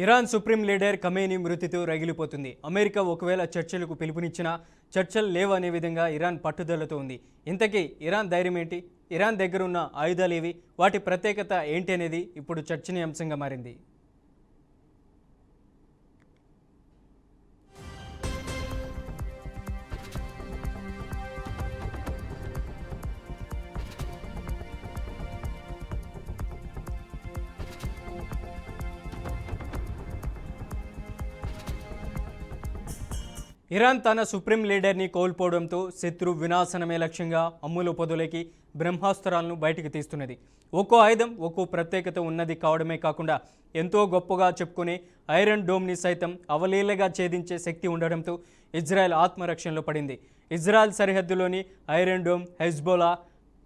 Iran supreme leader Khamenei మృతితో రగిలిపోతుంది. America ఒకవేళ చర్చలకు పిలుపునిచ్చినా చర్చలు లేవనే విధంగా ఇరాన్ పట్టుదలతో ఉంది. ఇంతకీ ఇరాన్ ధైర్యం ఏంటి? ఇరాన్ దగ్గర ఉన్న ఆయుధాలు ఏవి? వాటి ప్రత్యేకత ఏంటి అనేది ఇప్పుడు చర్చనీయాంశంగా మారింది. ఇరాన్ తన సుప్రీం లీడర్ని కోల్పోవడంతో శత్రు వినాశనమే లక్ష్యంగా అమ్ములు పొదలకి బ్రహ్మాస్త్రాలను బయటికి తీస్తున్నది. ఒక్కో ఆయుధం ఒక్కో ప్రత్యేకత ఉన్నది కావడమే కాకుండా ఎంతో గొప్పగా చెప్పుకునే ఐరన్ డోమ్ని సైతం అవలీలగా ఛేదించే శక్తి ఉండడంతో ఇజ్రాయెల్ ఆత్మరక్షణలో పడింది. ఇజ్రాయెల్ సరిహద్దులోని ఐరన్ డోమ్, హెజ్బోలా,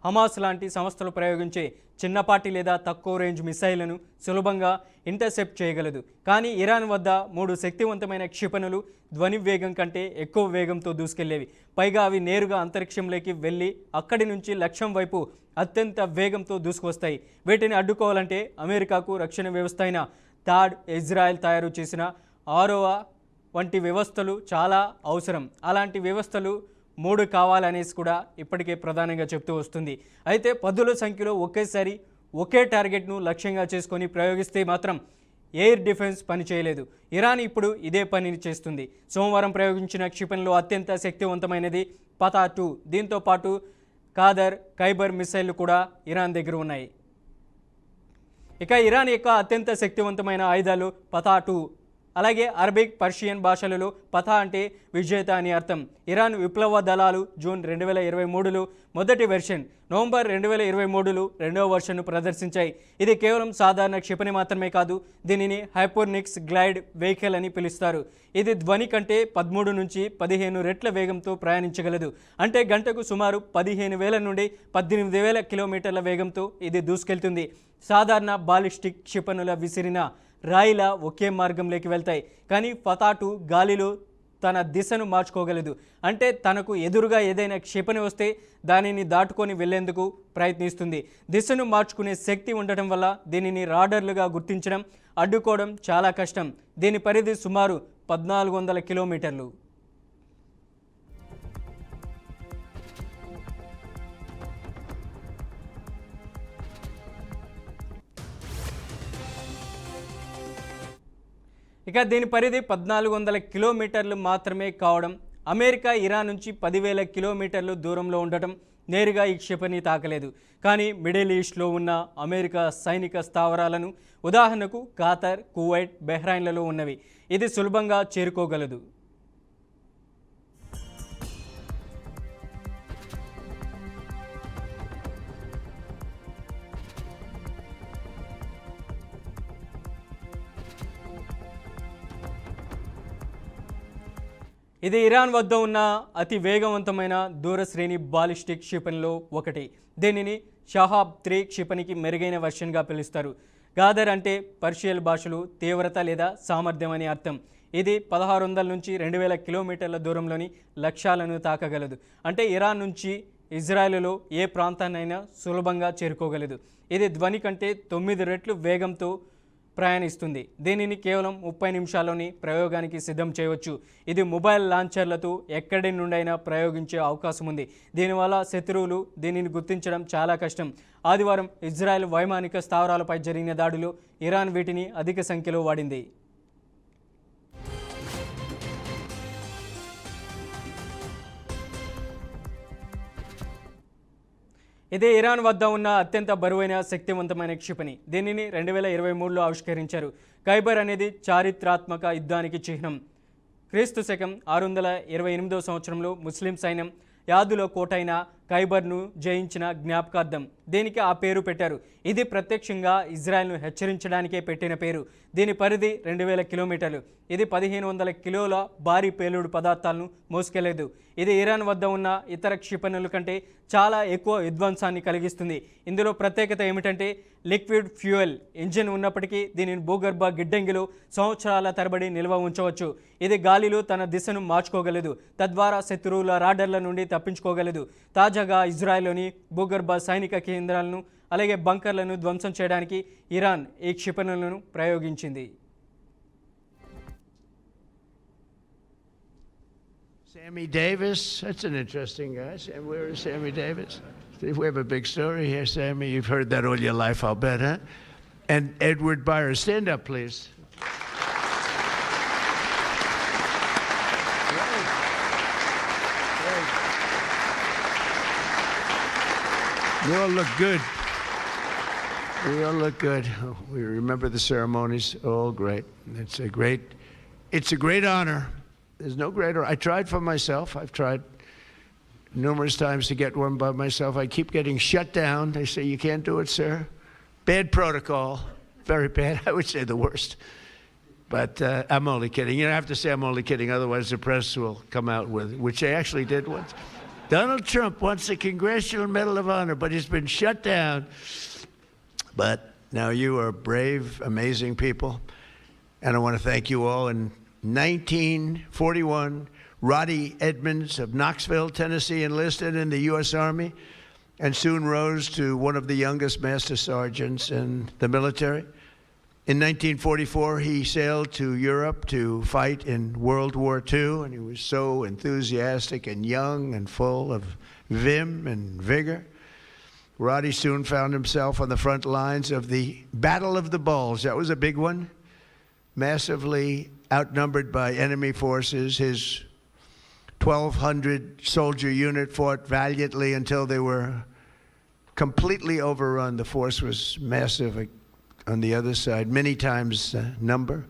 హమాస్ లాంటి సంస్థలు ప్రయోగించే చిన్నపాటి లేదా తక్కువ రేంజ్ మిసైళ్లను సులభంగా ఇంటర్సెప్ట్ చేయగలదు. కానీ ఇరాన్ వద్ద 3 శక్తివంతమైన క్షిపణులు ధ్వని వేగం కంటే ఎక్కువ వేగంతో దూసుకెళ్లేవి. పైగా అవి నేరుగా అంతరిక్షంలోకి వెళ్ళి అక్కడి నుంచి లక్ష్యం వైపు అత్యంత వేగంతో దూసుకువస్తాయి. వీటిని అడ్డుకోవాలంటే అమెరికాకు రక్షణ వ్యవస్థ అయిన థాడ్, ఇజ్రాయెల్ తయారు చేసిన ఆరోవ వంటి వ్యవస్థలు చాలా అవసరం. అలాంటి వ్యవస్థలు 3 కావాలనేసి కూడా ఇప్పటికే ప్రధానంగా చెప్తూ వస్తుంది. అయితే పదుల సంఖ్యలో ఒకేసారి ఒకే టార్గెట్ను లక్ష్యంగా చేసుకొని ప్రయోగిస్తే మాత్రం ఎయిర్ డిఫెన్స్ పనిచేయలేదు. ఇరాన్ ఇప్పుడు ఇదే పనిని చేస్తుంది. సోమవారం ప్రయోగించిన క్షిపణిలో అత్యంత శక్తివంతమైనది పతా-2. దీంతో పాటు ఖాదర్, ఖైబర్ మిసైళ్లు కూడా ఇరాన్ దగ్గర ఉన్నాయి. ఇక ఇరాన్ యొక్క అత్యంత శక్తివంతమైన ఆయుధాలు పతా-2. అలాగే అరబిక్, పర్షియన్ భాషలలో పతా అంటే విజేత అని అర్థం. ఇరాన్ విప్లవ దళాలు జూన్ 2023లో మొదటి వెర్షన్, నవంబర్ 2023లో రెండవ వెర్షన్ను ప్రదర్శించాయి. ఇది కేవలం సాధారణ క్షిపణి మాత్రమే కాదు, దీనిని హైపోర్నిక్స్ గ్లైడ్ వెహికల్ అని పిలుస్తారు. ఇది ధ్వని కంటే 13 నుంచి 15 రెట్ల వేగంతో ప్రయాణించగలదు. అంటే గంటకు సుమారు 15,000 నుండి 18,000 కిలోమీటర్ల వేగంతో ఇది దూసుకెళ్తుంది. సాధారణ బాలిస్టిక్ క్షిపణుల విసిరిన రాయిలా ఒకే మార్గంలోకి వెళ్తాయి. కానీ పతా-2 గాలిలో తన దిశను మార్చుకోగలదు. అంటే తనకు ఎదురుగా ఏదైనా క్షిపణి వస్తే దానిని దాటుకొని వెళ్లేందుకు ప్రయత్నిస్తుంది. దిశను మార్చుకునే శక్తి ఉండటం వల్ల దీనిని రాడర్లుగా గుర్తించడం, అడ్డుకోవడం చాలా కష్టం. దీని పరిధి సుమారు 1400 కిలోమీటర్లు. ఇక దీని పరిధి 1400 కిలోమీటర్లు మాత్రమే కావడం, అమెరికా ఇరాన్ నుంచి 10,000 కిలోమీటర్లు దూరంలో ఉండటం నేరుగా ఈ క్షిపణి తాకలేదు. కానీ మిడిల్ ఈస్ట్లో ఉన్న అమెరికా సైనిక స్థావరాలను, ఉదాహరణకు ఖాతర్, కువైట్, బెహ్రైన్లలో ఉన్నవి, ఇది సులభంగా చేరుకోగలదు. ఇది ఇరాన్ వద్ద ఉన్న అతి వేగవంతమైన దూరశ్రేణి బాలిస్టిక్ క్షిపణిలో ఒకటి. దీనిని షహాబ్-3 క్షిపణికి మెరుగైన వెర్షన్గా పిలుస్తారు. గాదర్ అంటే పర్షియన్ భాషలో తీవ్రత లేదా సామర్థ్యం అని అర్థం. ఇది 1600 నుంచి 2000 కిలోమీటర్ల దూరంలోని లక్ష్యాలను తాకగలదు. అంటే ఇరాన్ నుంచి ఇజ్రాయెల్లో ఏ ప్రాంతాన్నైనా సులభంగా చేరుకోగలదు. ఇది ధ్వని కంటే 9 రెట్లు వేగంతో ప్రయాణిస్తుంది. దీనిని కేవలం 30 నిమిషాల్లోని ప్రయోగానికి సిద్ధం చేయవచ్చు. ఇది మొబైల్ లాంచర్లతో ఎక్కడి నుండైనా ప్రయోగించే అవకాశం ఉంది. దీనివల్ల శత్రువులు దీనిని గుర్తించడం చాలా కష్టం. ఆదివారం ఇజ్రాయెల్ వైమానిక స్థావరాలపై జరిగిన దాడిలో ఇరాన్ వీటిని అధిక సంఖ్యలో వాడింది. ఇది ఇరాన్ వద్ద ఉన్న అత్యంత బరువైన శక్తివంతమైన క్షిపణి. దీనిని 2023లో ఆవిష్కరించారు. ఖైబర్ అనేది చారిత్రాత్మక యుద్ధానికి చిహ్నం. క్రీస్తు శకం 628వ సంవత్సరంలో ముస్లిం సైన్యం యాదులో కోటైన ఖైబర్ను జయించిన జ్ఞాపకార్థం దీనికి ఆ పేరు పెట్టారు. ఇది ప్రత్యక్షంగా ఇజ్రాయెల్ను హెచ్చరించడానికే పెట్టిన పేరు. దీని పరిధి 2000 కిలోమీటర్లు. ఇది 1500 కిలోల భారీ పేలుడు పదార్థాలను మోసుకెళ్లేదు. ఇది ఇరాన్ వద్ద ఉన్న ఇతర క్షిపణుల కంటే చాలా ఎక్కువ విధ్వంసాన్ని కలిగిస్తుంది. ఇందులో ప్రత్యేకత ఏమిటంటే లిక్విడ్ ఫ్యూయల్ ఇంజిన్ ఉన్నప్పటికీ దీనిని భూగర్భ గిడ్డంగిలో సంవత్సరాల తరబడి నిల్వ ఉంచవచ్చు. ఇది గాలిలో తన దిశను మార్చుకోగలదు, తద్వారా శత్రువుల రాడర్ల నుండి తప్పించుకోగలదు. తాజాగా ఇజ్రాయెల్లోని భూగర్భ సైనిక కేంద్రాలను అలాగే బంకర్లను ధ్వంసం చేయడానికి ఇరాన్ ఈ క్షిపణులను ప్రయోగించింది. Sammy Davis, that's an interesting guy. Where is Sammy Davis? We have a big story here, Sammy. You've heard that all your life, I'll bet, huh? And Edward Byers, stand up, please. You all look good. We all look good. We remember the ceremonies. All great. It's a great honor. There's no greater. I tried for myself. I've tried numerous times to get one by myself. I keep getting shut down. They say, you can't do it, sir. Bad protocol. Very bad. I would say the worst. But I'm only kidding. You don't have to say I'm only kidding. Otherwise, the press will come out with it, which they actually did once. Donald Trump wants a Congressional Medal of Honor, but he's been shut down. But now you are brave, amazing people. And I want to thank you all. In 1941, Roddy Edmonds of Knoxville, Tennessee, enlisted in the U.S. Army and soon rose to one of the youngest master sergeants in the military. In 1944, he sailed to Europe to fight in World War II, and he was so enthusiastic and young and full of vim and vigor. Roddy soon found himself on the front lines of the Battle of the Bulge. That was a big one, massively outnumbered by enemy forces. His 1,200 soldier unit fought valiantly until they were completely overrun. The force was massive on the other side, many times the number.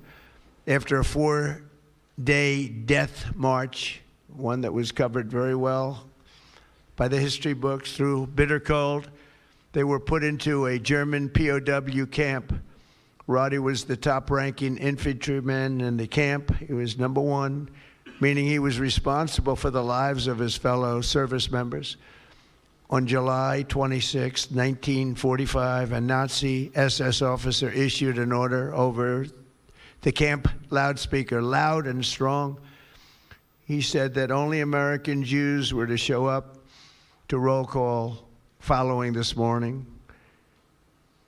After a 4-day death march, one that was covered very well by the history books, through bitter cold, they were put into a German POW camp. Roddy was the top-ranking infantryman in the camp. He was number one, meaning he was responsible for the lives of his fellow service members. On July 26, 1945, a Nazi SS officer issued an order over the camp loudspeaker, loud and strong. He said that only American Jews were to show up to roll call following this morning.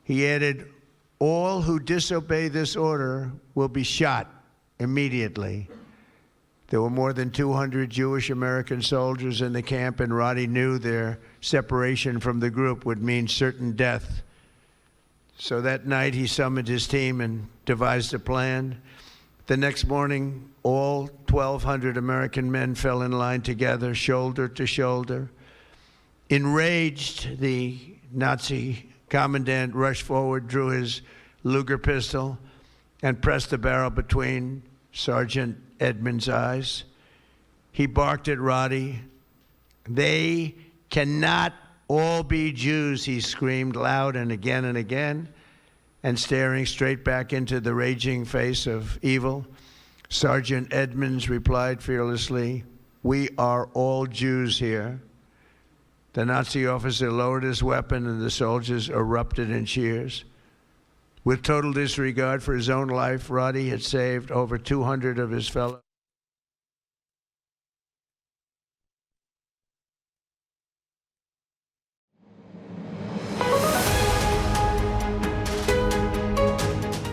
He added, all who disobey this order will be shot immediately. There were more than 200 Jewish American soldiers in the camp, and Roddy knew their separation from the group would mean certain death. So that night he summoned his team and devised a plan. The next morning, all 1,200 American men fell in line together, shoulder to shoulder. Enraged, the Nazi commandant rushed forward, drew his Luger pistol, and pressed the barrel between Sergeant Edmonds' eyes. He barked at Roddy. They cannot all be Jews, he screamed loud and again, and staring straight back into the raging face of evil, Sergeant Edmonds replied fearlessly, we are all Jews here. The Nazi officer lowered his weapon and the soldiers erupted in cheers. With total disregard for his own life, Roddy had saved over 200 of his fellow